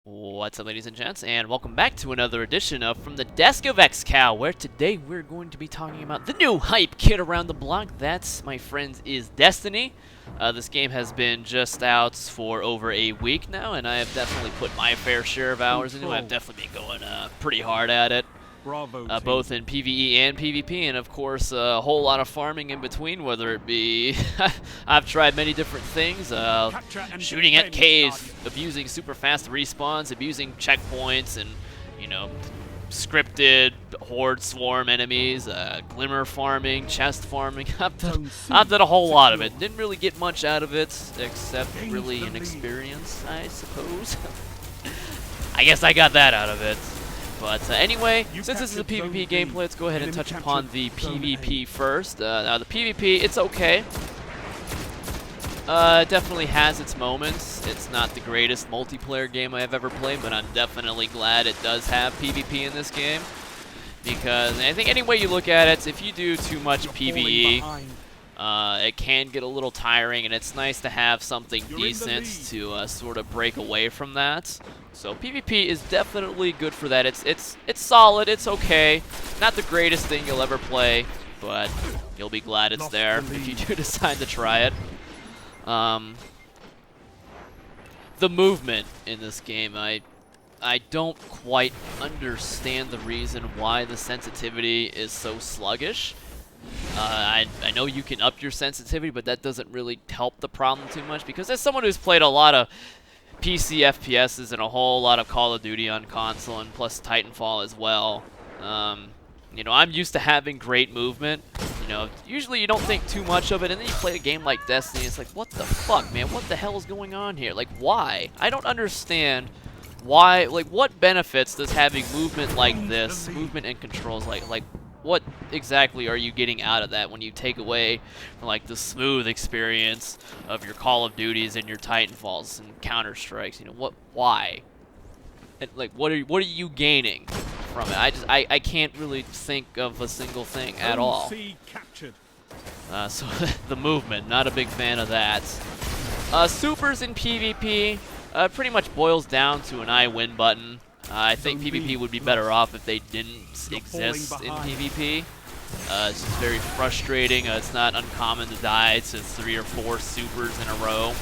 What's up, ladies and gents, and welcome back to another edition of From the Desk of Xcal, where today we're going to be talking about the new hype kid around the block. That's, my friends, is Destiny. This game has been just out for over a week now, and I have definitely put my fair share of hours into it. I've definitely been going pretty hard at it. Both in PvE and PvP, and of course a whole lot of farming in between, whether it be I've tried many different things, shooting at caves, abusing super fast respawns, abusing checkpoints, and, you know, scripted horde swarm enemies, glimmer farming, chest farming. I've done a whole lot of it. Didn't really get much out of it, except really an experience, I suppose. I guess I got that out of it. But anyway, since this is a PvP gameplay, let's go ahead and touch upon the PvP first. Now the PvP, it's okay. It definitely has its moments. It's not the greatest multiplayer game I have ever played, but I'm definitely glad it does have PvP in this game. Because I think any way you look at it, if you do too much PvE, it can get a little tiring, and it's nice to have something decent to sort of break away from that. So PvP is definitely good for that. It's solid. It's okay. Not the greatest thing you'll ever play, but you'll be glad it's there if you do decide to try it. The movement in this game, I don't quite understand the reason why the sensitivity is so sluggish. I know you can up your sensitivity, but that doesn't really help the problem too much, because as someone who's played a lot of PC FPSs and a whole lot of Call of Duty on console, and plus Titanfall as well, you know, I'm used to having great movement. You know, usually you don't think too much of it, and then you play a game like Destiny, it's like, what the fuck, man? What the hell is going on here? Like, why? I don't understand why. Like, what benefits does having movement like this, movement and controls like what exactly are you getting out of that when you take away from, like, the smooth experience of your Call of Duties and your Titanfalls and Counter-Strikes? You know, why? And, like, what are you gaining from it? I can't really think of a single thing at all. So the movement, not a big fan of that. Supers in PvP pretty much boils down to an I win button. I think PvP would be better off if they didn't exist in PvP. It's just very frustrating. It's not uncommon to die to 3 or 4 supers in a row.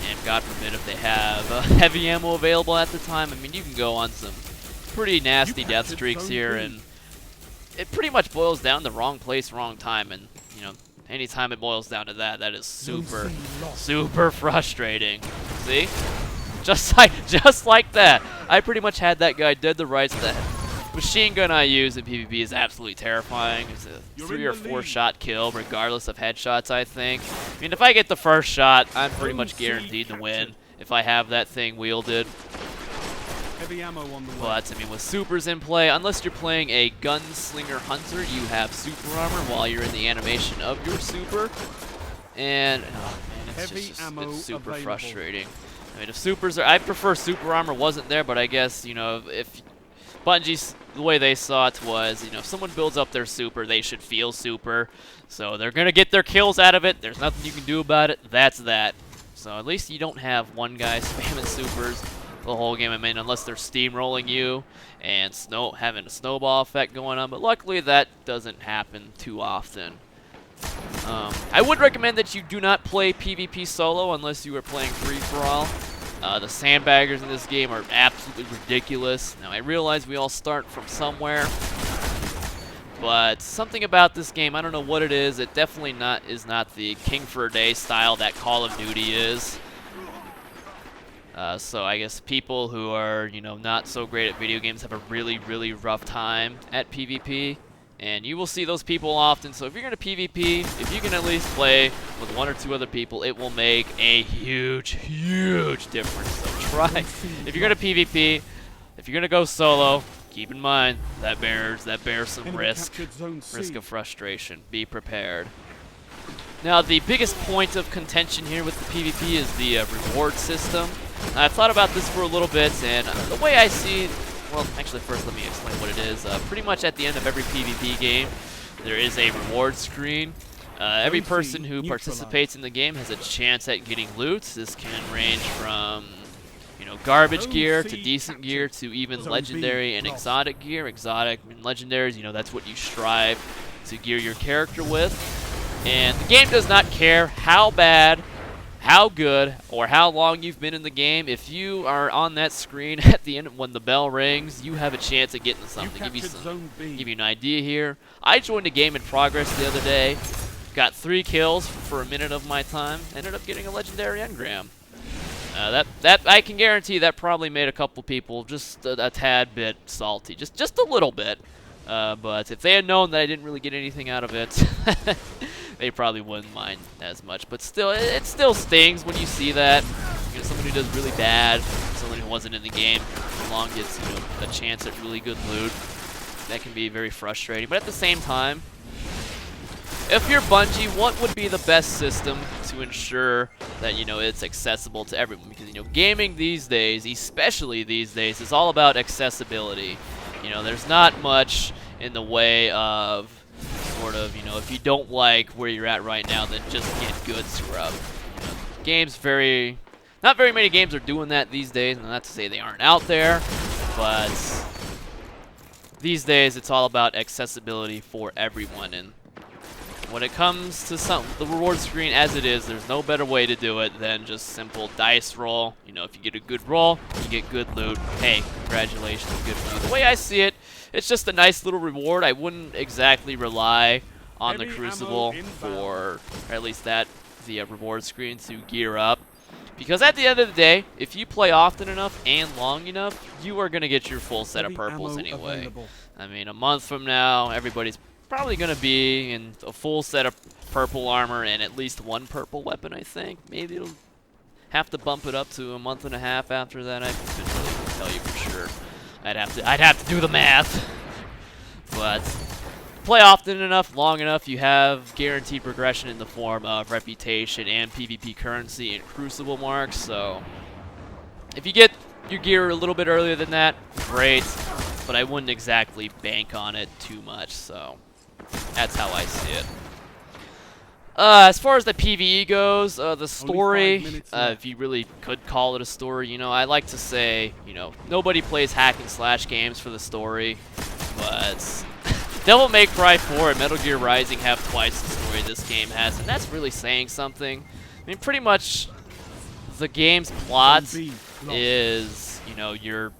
And God forbid if they have heavy ammo available at the time. I mean, you can go on some pretty nasty death streaks here, and it pretty much boils down to wrong place, wrong time. And, you know, anytime it boils down to that, that is super, super frustrating. See? Just like that. I pretty much had that guy dead to rights. The machine gun I use in PvP is absolutely terrifying. It's a 3 or 4 shot kill, regardless of headshots, I think. I mean, if I get the first shot, I'm pretty much guaranteed to win if I have that thing wielded. But, I mean, with supers in play, unless you're playing a gunslinger hunter, you have super armor while you're in the animation of your super. And, oh man, it's super frustrating. I mean, if supers are, I prefer super armor wasn't there, but I guess, you know, if Bungie's, the way they saw it was, you know, if someone builds up their super, they should feel super. So they're going to get their kills out of it. There's nothing you can do about it. That's that. So at least you don't have one guy spamming supers the whole game. I mean, unless they're steamrolling you and having a snowball effect going on. But luckily that doesn't happen too often. I would recommend that you do not play PvP solo unless you are playing free-for-all. The sandbaggers in this game are absolutely ridiculous. Now, I realize we all start from somewhere, but something about this game, I don't know what it is. It definitely is not the King for a Day style that Call of Duty is. So I guess people who are, you know, not so great at video games have a really, really rough time at PvP. And you will see those people often, so if you're going to PvP, if you can at least play with 1 or 2 other people, it will make a huge, huge difference. So try, if you're going to PvP, if you're going to go solo, keep in mind that bears some risk of frustration. Be prepared. Now, the biggest point of contention here with the PvP is the reward system. I've thought about this for a little bit, and the way I see it, well, actually, first let me explain what it is. Pretty much at the end of every PvP game, there is a reward screen. Every person who participates in the game has a chance at getting loot. This can range from you know, garbage gear to decent gear to even legendary and exotic gear. Exotic and legendaries, you know, that's what you strive to gear your character with. And the game does not care how bad, how good, or how long you've been in the game. If you are on that screen at the end when the bell rings, you have a chance at getting something. Give you an idea here. I joined a game in progress the other day, got 3 kills for a minute of my time, ended up getting a legendary engram. That I can guarantee that probably made a couple people just a tad bit salty, just a little bit. But if they had known that I didn't really get anything out of it, they probably wouldn't mind as much. But still, it still stings when you see that. You know, someone who does really bad, someone who wasn't in the game for long gets, you know, a chance at really good loot. That can be very frustrating. But at the same time, if you're Bungie, what would be the best system to ensure that, you know, it's accessible to everyone? Because, you know, gaming these days, especially these days, is all about accessibility. You know, there's not much in the way of sort of, you know, if you don't like where you're at right now, then just get good scrub. You know, not very many games are doing that these days, and not to say they aren't out there, but these days it's all about accessibility for everyone. And when it comes to the reward screen as it is, there's no better way to do it than just simple dice roll. You know, if you get a good roll, you get good loot. Hey, congratulations, good for you. The way I see it, it's just a nice little reward. I wouldn't exactly rely on the Crucible for, or at least the reward screen to gear up. Because at the end of the day, if you play often enough and long enough, you are going to get your full set of purples anyway. I mean, a month from now, everybody's probably going to be in a full set of purple armor and at least 1 purple weapon, I think. Maybe it'll have to bump it up to a month and a half after that. I couldn't really tell you for sure. I'd have to do the math. But play often enough, long enough, you have guaranteed progression in the form of reputation and PvP currency and Crucible marks. So if you get your gear a little bit earlier than that, great. But I wouldn't exactly bank on it too much. So that's how I see it. As far as the PvE goes, the story, if you really could call it a story, you know, I like to say, you know, nobody plays hack and slash games for the story, but Devil May Cry 4 and Metal Gear Rising have twice the story this game has, and that's really saying something. I mean, pretty much the game's plot is, you know, you're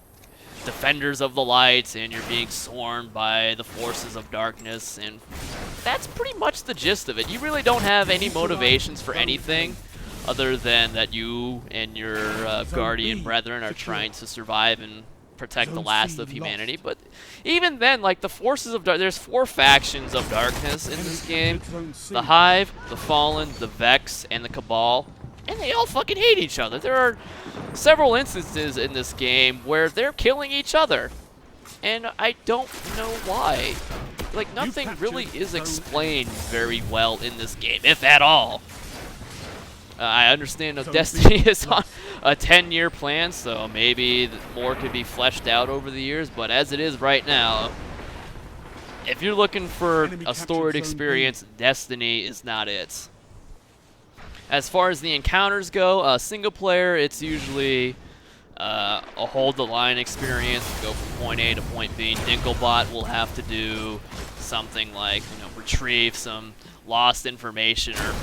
defenders of the light and you're being swarmed by the forces of darkness, and that's pretty much the gist of it. You really don't have any motivations for anything other than that you and your guardian brethren are trying to survive and protect the last of humanity. But even then, like, the forces of there's 4 factions of darkness in this game: the Hive, the Fallen, the Vex, and the Cabal. And they all fucking hate each other. There are several instances in this game where they're killing each other, and I don't know why. Like, nothing really is explained very well in this game, if at all. I understand Destiny is on a 10-year plan, so maybe more could be fleshed out over the years, but as it is right now, if you're looking for a storied experience, Destiny is not it. As far as the encounters go, single player, it's usually a hold the line experience, go from point A to point B. Dinklebot will have to do something like, you know, retrieve some lost information, or,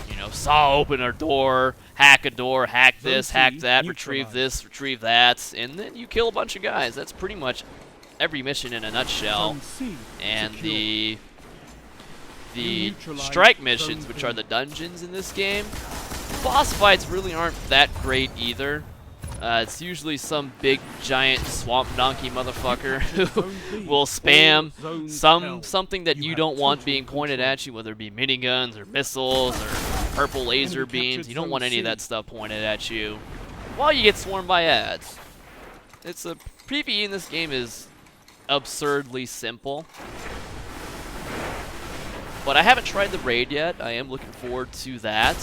you know, saw open a door, hack this, hack that, retrieve this, retrieve that, and then you kill a bunch of guys. That's pretty much every mission in a nutshell. And the strike missions, which are the dungeons in this game, boss fights really aren't that great either. It's usually some big giant swamp donkey motherfucker who will spam something that you don't want being pointed at you, whether it be miniguns or missiles or purple laser beams. You don't want any of that stuff pointed at you while you get swarmed by ads. It's a PvE in this game is absurdly simple. But I haven't tried the raid yet. I am looking forward to that.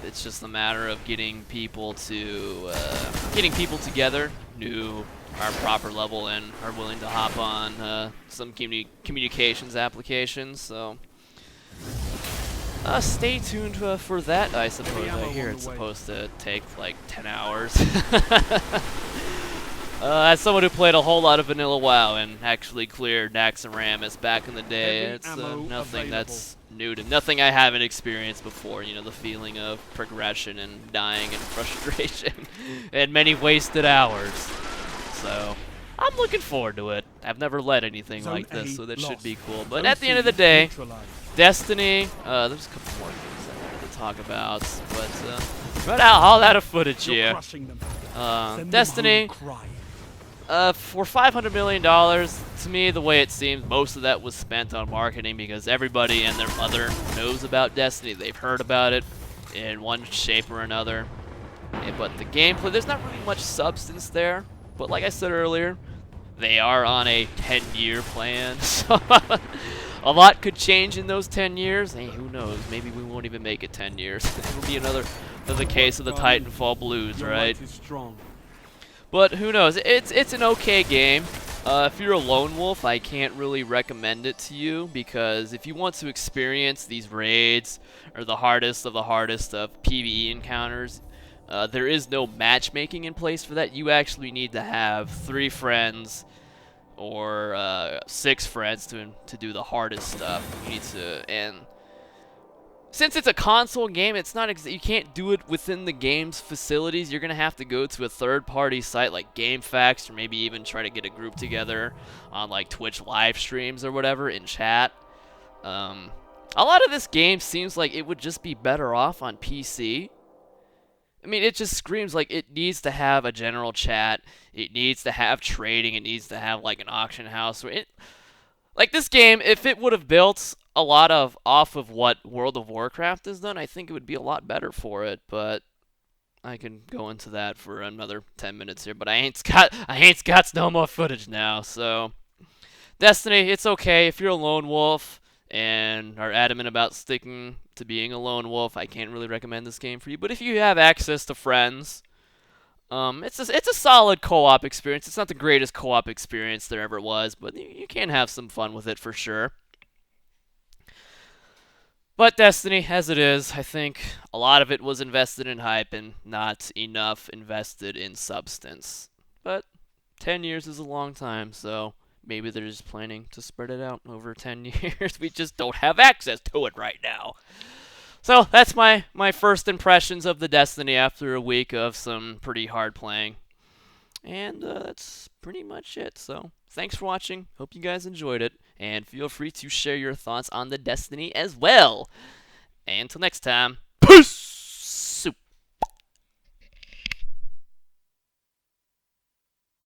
It's just a matter of getting people together who are proper level and are willing to hop on some communications applications. So Stay tuned for that, I suppose. I hear it's supposed to take like 10 hours. As someone who played a whole lot of Vanilla WoW and actually cleared Naxxramas back in the day, it's nothing that's new to nothing I haven't experienced before. You know, the feeling of progression and dying and frustration and many wasted hours. So I'm looking forward to it. I've never led anything like this, so that should be cool. But at the end of the day, Destiny, there's a couple more things I wanted to talk about, but right out all out of footage here. Destiny, for $500 million, to me, the way it seems, most of that was spent on marketing because everybody and their mother knows about Destiny. They've heard about it in one shape or another. But the gameplay, there's not really much substance there. But like I said earlier, they are on a 10-year plan, so a lot could change in those 10 years. Hey, who knows? Maybe we won't even make it 10 years. It'll be another case of the Titanfall blues, right? But who knows? It's an okay game. If you're a lone wolf, I can't really recommend it to you because if you want to experience these raids or the hardest of PvE encounters, there is no matchmaking in place for that. You actually need to have 3 friends or 6 friends to do the hardest stuff. You need to, and since it's a console game, it's not you can't do it within the game's facilities. You're gonna have to go to a third-party site like GameFAQs, or maybe even try to get a group together on like Twitch live streams or whatever in chat. A lot of this game seems like it would just be better off on PC. I mean, it just screams like it needs to have a general chat. It needs to have trading. It needs to have like an auction house. Like this game, if it would have built a lot off of what World of Warcraft has done, I think it would be a lot better for it. But I can go into that for another 10 minutes here. But I ain't got no more footage now. So Destiny, it's okay if you're a lone wolf and are adamant about sticking to being a lone wolf. I can't really recommend this game for you. But if you have access to friends, it's a solid co-op experience. It's not the greatest co-op experience there ever was, but you can have some fun with it for sure. But Destiny, as it is, I think a lot of it was invested in hype and not enough invested in substance. But 10 years is a long time, so maybe they're just planning to spread it out over 10 years. We just don't have access to it right now. So that's my first impressions of the Destiny after a week of some pretty hard playing. And that's pretty much it. So thanks for watching. Hope you guys enjoyed it. And feel free to share your thoughts on the Destiny as well. And until next time, peace!